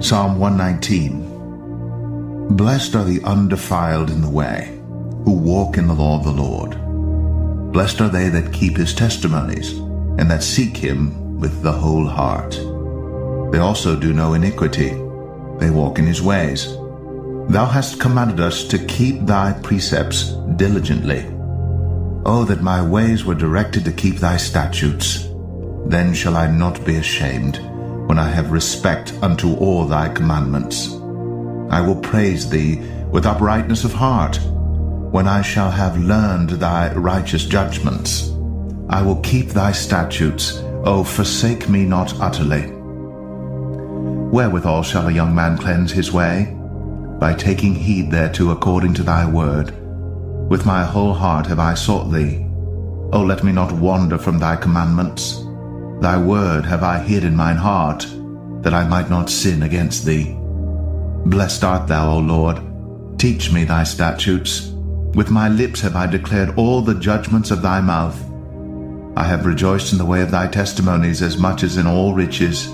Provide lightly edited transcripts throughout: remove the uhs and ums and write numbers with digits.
Psalm 119. Blessed are the undefiled in the way, who walk in the law of the Lord. Blessed are they that keep his testimonies, and that seek him with the whole heart. They also do no iniquity, they walk in his ways. Thou hast commanded us to keep thy precepts diligently. Oh, that my ways were directed to keep thy statutes! Then shall I not be ashamed, when I have respect unto all thy commandments. I will praise thee with uprightness of heart, when I shall have learned thy righteous judgments. I will keep thy statutes, O forsake me not utterly. Wherewithal shall a young man cleanse his way? By taking heed thereto according to thy word. With my whole heart have I sought thee. O let me not wander from thy commandments. Thy word have I hid in mine heart, that I might not sin against thee. Blessed art thou, O Lord. Teach me thy statutes. With my lips have I declared all the judgments of thy mouth. I have rejoiced in the way of thy testimonies as much as in all riches.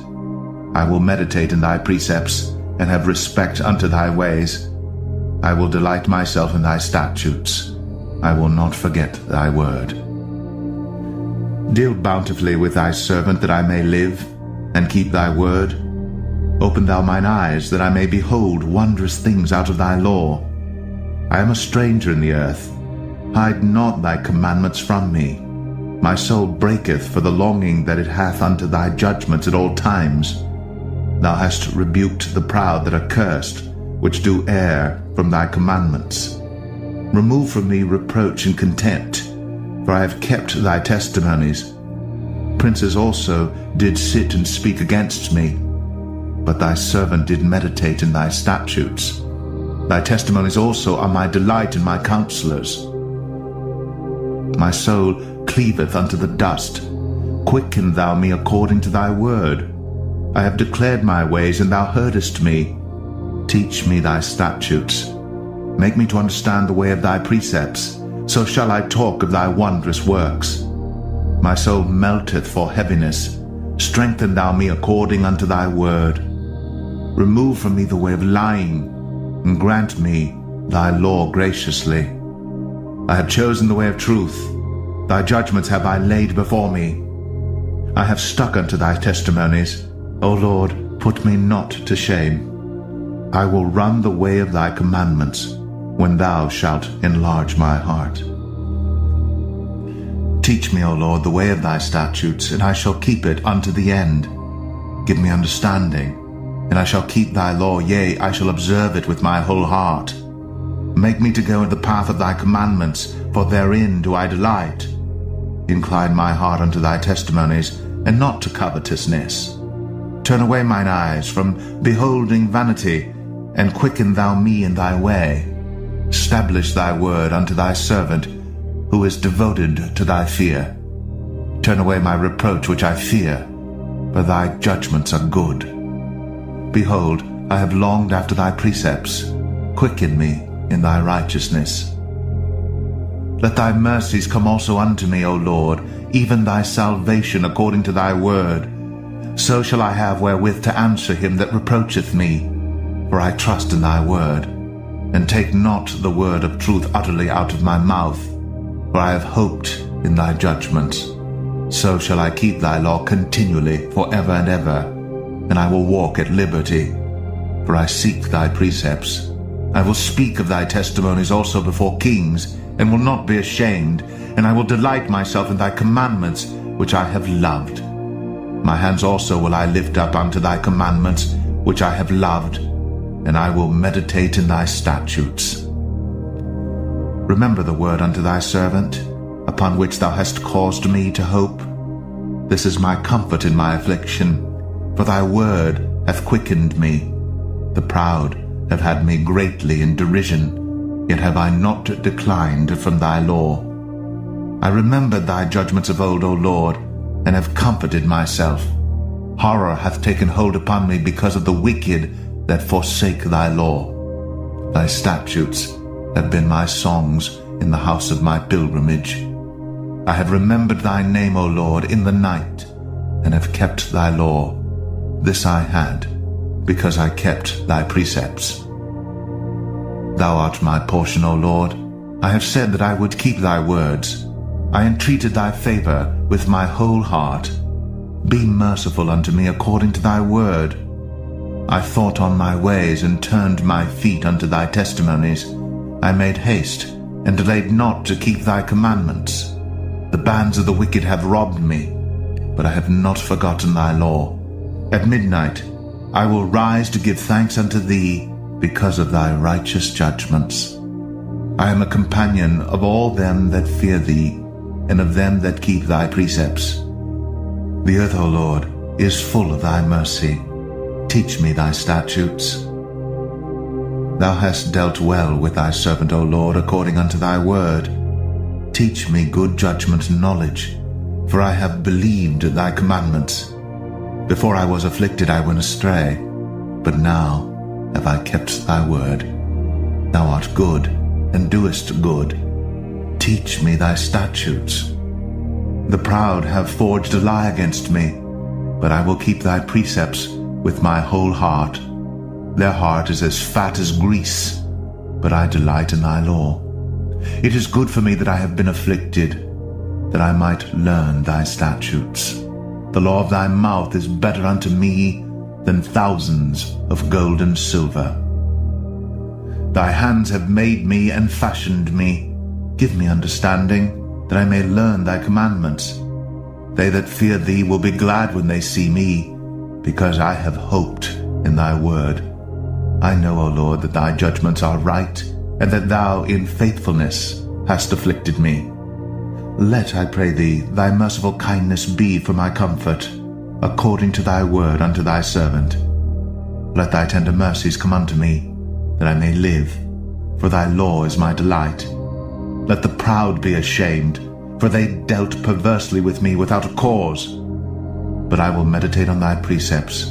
I will meditate in thy precepts, and have respect unto thy ways. I will delight myself in thy statutes. I will not forget thy word. Deal bountifully with thy servant, that I may live, and keep thy word. Open thou mine eyes, that I may behold wondrous things out of thy law. I am a stranger in the earth. Hide not thy commandments from me. My soul breaketh for the longing that it hath unto thy judgments at all times. Thou hast rebuked the proud that are cursed, which do err from thy commandments. Remove from me reproach and contempt, for I have kept thy testimonies. Princes also did sit and speak against me, but thy servant did meditate in thy statutes. Thy testimonies also are my delight and my counselors. My soul cleaveth unto the dust. Quicken thou me according to thy word. I have declared my ways, and thou heardest me. Teach me thy statutes. Make me to understand the way of thy precepts. So shall I talk of thy wondrous works. My soul melteth for heaviness. Strengthen thou me according unto thy word. Remove from me the way of lying, and grant me thy law graciously. I have chosen the way of truth. Thy judgments have I laid before me. I have stuck unto thy testimonies. O Lord, put me not to shame. I will run the way of thy commandments, when thou shalt enlarge my heart. Teach me, O Lord, the way of thy statutes, and I shall keep it unto the end. Give me understanding, and I shall keep thy law, yea, I shall observe it with my whole heart. Make me to go in the path of thy commandments, for therein do I delight. Incline my heart unto thy testimonies, and not to covetousness. Turn away mine eyes from beholding vanity, and quicken thou me in thy way. Establish thy word unto thy servant, who is devoted to thy fear. Turn away my reproach which I fear, for thy judgments are good. Behold, I have longed after thy precepts. Quicken me in thy righteousness. Let thy mercies come also unto me, O Lord, even thy salvation according to thy word. So shall I have wherewith to answer him that reproacheth me. For I trust in thy word, and take not the word of truth utterly out of my mouth. For I have hoped in thy judgments. So shall I keep thy law continually for ever and ever, and I will walk at liberty. For I seek thy precepts. I will speak of thy testimonies also before kings, and will not be ashamed, and I will delight myself in thy commandments, which I have loved. My hands also will I lift up unto thy commandments, which I have loved, and I will meditate in thy statutes. Remember the word unto thy servant, upon which thou hast caused me to hope. This is my comfort in my affliction, for thy word hath quickened me. The proud have had me greatly in derision, yet have I not declined from thy law. I remembered thy judgments of old, O Lord, and have comforted myself. Horror hath taken hold upon me because of the wicked that forsake thy law. Thy statutes have been my songs in the house of my pilgrimage. I have remembered thy name, O Lord, in the night, and have kept thy law. This I had, because I kept thy precepts. Thou art my portion, O Lord. I have said that I would keep thy words. I entreated thy favor with my whole heart. Be merciful unto me according to thy word. I thought on my ways and turned my feet unto thy testimonies. I made haste and delayed not to keep thy commandments. The bands of the wicked have robbed me, but I have not forgotten thy law. At midnight I will rise to give thanks unto thee because of thy righteous judgments. I am a companion of all them that fear thee, and of them that keep thy precepts. The earth, O Lord, is full of thy mercy. Teach me thy statutes. Thou hast dealt well with thy servant, O Lord, according unto thy word. Teach me good judgment and knowledge, for I have believed thy commandments. Before I was afflicted I went astray, but now have I kept thy word. Thou art good, and doest good. Teach me thy statutes. The proud have forged a lie against me, but I will keep thy precepts with my whole heart. Their heart is as fat as grease, but I delight in thy law. It is good for me that I have been afflicted, that I might learn thy statutes. The law of thy mouth is better unto me than thousands of gold and silver. Thy hands have made me and fashioned me. Give me understanding, that I may learn thy commandments. They that fear thee will be glad when they see me, because I have hoped in thy word. I know, O Lord, that thy judgments are right, and that thou in faithfulness hast afflicted me. Let, I pray thee, thy merciful kindness be for my comfort, according to thy word unto thy servant. Let thy tender mercies come unto me, that I may live, for thy law is my delight. Let the proud be ashamed, for they dealt perversely with me without a cause. But I will meditate on thy precepts.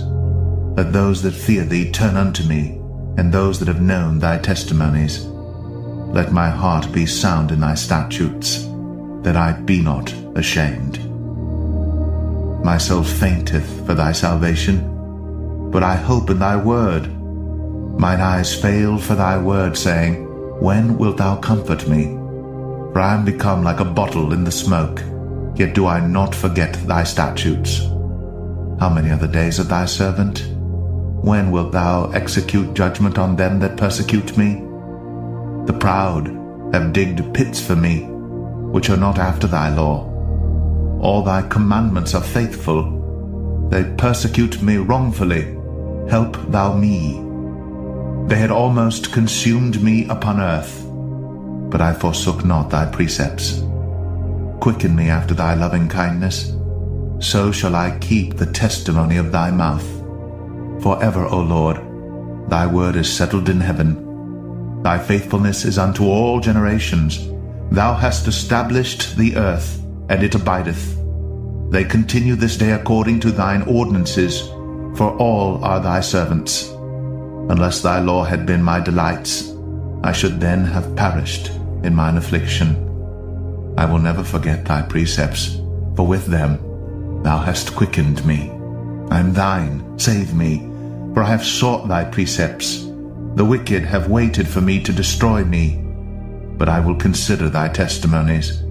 Let those that fear thee turn unto me, and those that have known thy testimonies. Let my heart be sound in thy statutes, that I be not ashamed. My soul fainteth for thy salvation, but I hope in thy word. Mine eyes fail for thy word, saying, When wilt thou comfort me? For I am become like a bottle in the smoke, yet do I not forget thy statutes. How many are the days of thy servant? When wilt thou execute judgment on them that persecute me? The proud have digged pits for me, which are not after thy law. All thy commandments are faithful. They persecute me wrongfully. Help thou me. They had almost consumed me upon earth, but I forsook not thy precepts. Quicken me after thy loving kindness, so shall I keep the testimony of thy mouth. Forever, O Lord, thy word is settled in heaven. Thy faithfulness is unto all generations. Thou hast established the earth, and it abideth. They continue this day according to thine ordinances, for all are thy servants. Unless thy law had been my delights, I should then have perished in mine affliction. I will never forget thy precepts, for with them thou hast quickened me. I am thine, save me, for I have sought thy precepts. The wicked have waited for me to destroy me, but I will consider thy testimonies.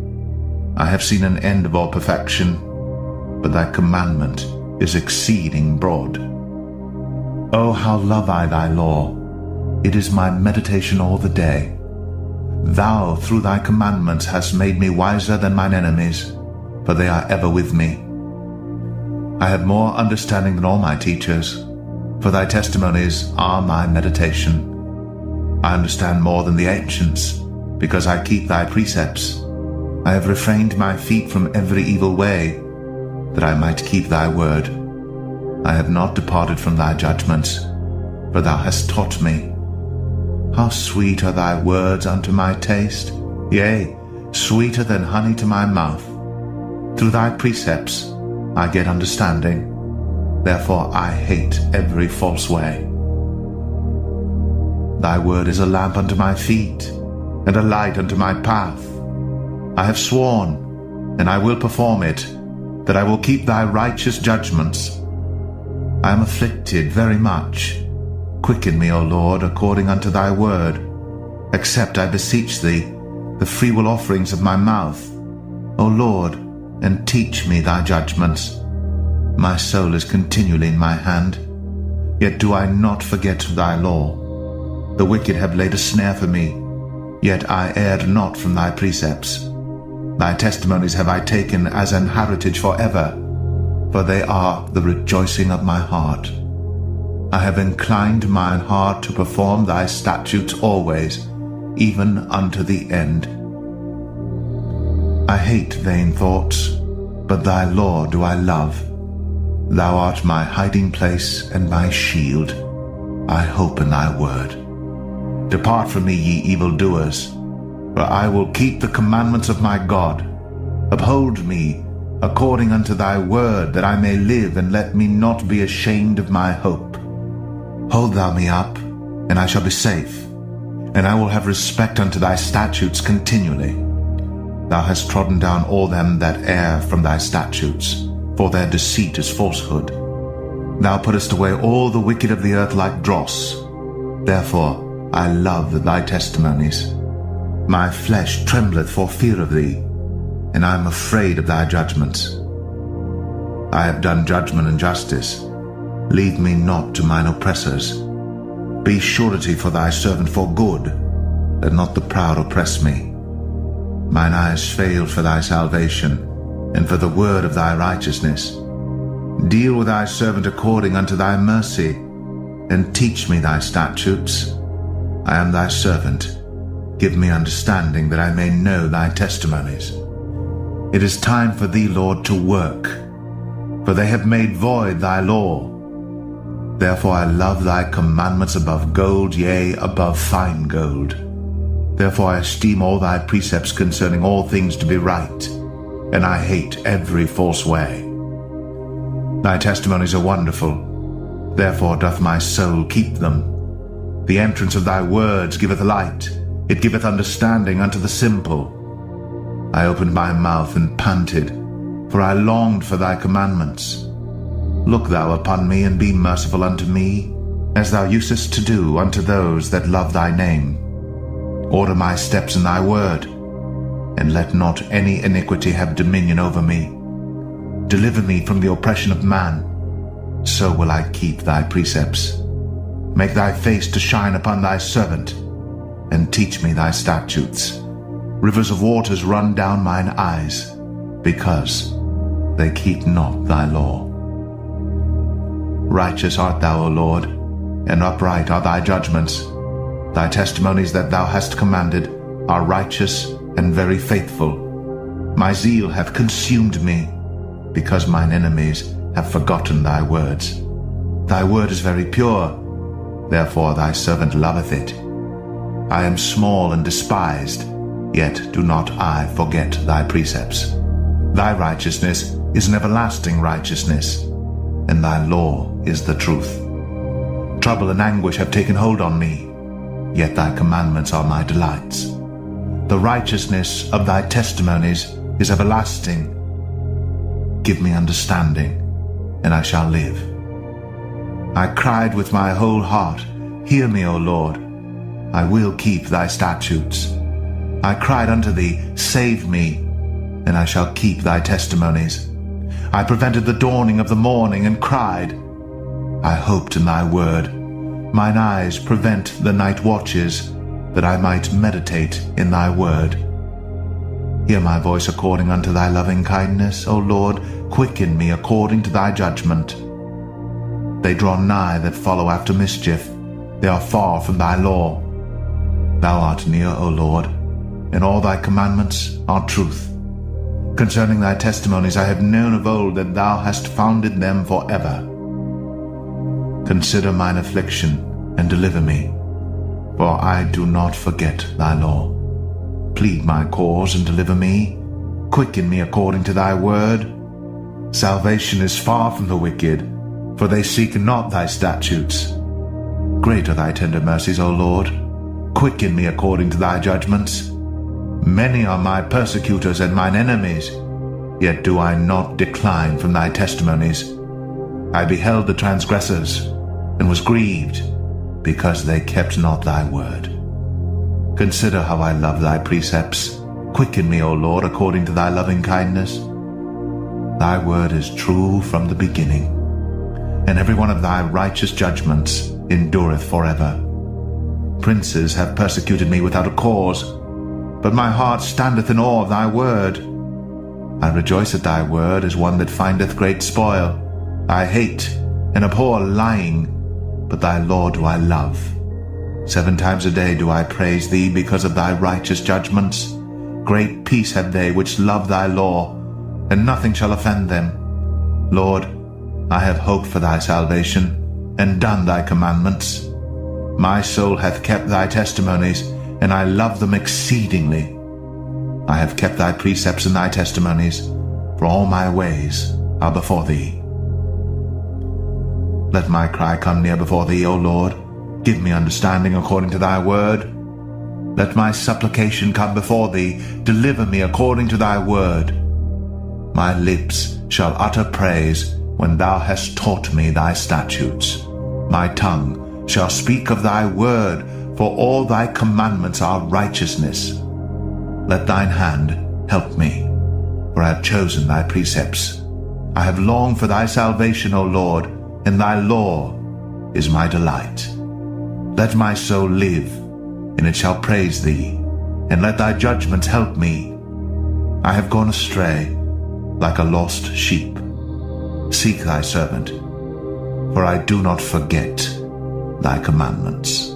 I have seen an end of all perfection, but thy commandment is exceeding broad. Oh, how love I thy law! It is my meditation all the day. Thou, through thy commandments, hast made me wiser than mine enemies, for they are ever with me. I have more understanding than all my teachers, for thy testimonies are my meditation. I understand more than the ancients, because I keep thy precepts. I have refrained my feet from every evil way, that I might keep thy word. I have not departed from thy judgments, for thou hast taught me. How sweet are thy words unto my taste, yea, sweeter than honey to my mouth. Through thy precepts I get understanding, therefore I hate every false way. Thy word is a lamp unto my feet, and a light unto my path. I have sworn, and I will perform it, that I will keep thy righteous judgments. I am afflicted very much. Quicken me, O Lord, according unto thy word. Accept, I beseech thee, the freewill offerings of my mouth. O Lord, and teach me thy judgments. My soul is continually in my hand, yet do I not forget thy law. The wicked have laid a snare for me, yet I erred not from thy precepts. Thy testimonies have I taken as an heritage forever, for they are the rejoicing of my heart. I have inclined mine heart to perform thy statutes always, even unto the end. I hate vain thoughts, but thy law do I love. Thou art my hiding place and my shield. I hope in thy word. Depart from me, ye evildoers, for I will keep the commandments of my God. Uphold me according unto thy word, that I may live, and let me not be ashamed of my hope. Hold thou me up, and I shall be safe, and I will have respect unto thy statutes continually. Thou hast trodden down all them that err from thy statutes, for their deceit is falsehood. Thou puttest away all the wicked of the earth like dross. Therefore I love thy testimonies. My flesh trembleth for fear of thee, and I am afraid of thy judgments. I have done judgment and justice. Leave me not to mine oppressors. Be surety for thy servant for good, let not the proud oppress me. Mine eyes failed for thy salvation, and for the word of thy righteousness. Deal with thy servant according unto thy mercy, and teach me thy statutes. I am thy servant. Give me understanding, that I may know thy testimonies. It is time for thee, Lord, to work, for they have made void thy law. Therefore I love thy commandments above gold, yea, above fine gold. Therefore I esteem all thy precepts concerning all things to be right, and I hate every false way. Thy testimonies are wonderful, therefore doth my soul keep them. The entrance of thy words giveth light, it giveth understanding unto the simple. I opened my mouth and panted, for I longed for thy commandments. Look thou upon me, and be merciful unto me, as thou usest to do unto those that love thy name. Order my steps in thy word, and let not any iniquity have dominion over me. Deliver me from the oppression of man, so will I keep thy precepts. Make thy face to shine upon thy servant, and teach me thy statutes. Rivers of waters run down mine eyes, because they keep not thy law. Righteous art thou, O Lord, and upright are thy judgments. Thy testimonies that thou hast commanded are righteous and very faithful. My zeal hath consumed me, because mine enemies have forgotten thy words. Thy word is very pure, therefore thy servant loveth it. I am small and despised, yet do not I forget thy precepts. Thy righteousness is an everlasting righteousness, and thy law is the truth. Trouble and anguish have taken hold on me, yet thy commandments are my delights. The righteousness of thy testimonies is everlasting. Give me understanding, and I shall live. I cried with my whole heart, hear me, O Lord. I will keep thy statutes. I cried unto thee, save me, and I shall keep thy testimonies. I prevented the dawning of the morning, and cried. I hoped in thy word. Mine eyes prevent the night watches, that I might meditate in thy word. Hear my voice according unto thy loving kindness, O Lord, quicken me according to thy judgment. They draw nigh that follow after mischief, they are far from thy law. Thou art near, O Lord, and all thy commandments are truth. Concerning thy testimonies I have known of old, that thou hast founded them forever. Consider mine affliction, and deliver me, for I do not forget thy law. Plead my cause, and deliver me. Quicken me according to thy word. Salvation is far from the wicked, for they seek not thy statutes. Great are thy tender mercies, O Lord. Quicken me according to thy judgments. Many are my persecutors and mine enemies, yet do I not decline from thy testimonies. I beheld the transgressors, and was grieved, because they kept not thy word. Consider how I love thy precepts. Quicken me, O Lord, according to thy loving kindness. Thy word is true from the beginning, and every one of thy righteous judgments endureth forever. Princes have persecuted me without a cause, but my heart standeth in awe of thy word. I rejoice at thy word as one that findeth great spoil. I hate and abhor lying, but thy law do I love. 7 times a day do I praise thee because of thy righteous judgments. Great peace have they which love thy law, and nothing shall offend them. Lord, I have hoped for thy salvation, and done thy commandments. My soul hath kept thy testimonies, and I love them exceedingly. I have kept thy precepts and thy testimonies, for all my ways are before thee. Let my cry come near before thee, O Lord. Give me understanding according to thy word. Let my supplication come before thee. Deliver me according to thy word. My lips shall utter praise when thou hast taught me thy statutes. My tongue shall speak of thy word, for all thy commandments are righteousness. Let thine hand help me, for I have chosen thy precepts. I have longed for thy salvation, O Lord, and thy law is my delight. Let my soul live, and it shall praise thee, and let thy judgments help me. I have gone astray like a lost sheep. Seek thy servant, for I do not forget thy commandments.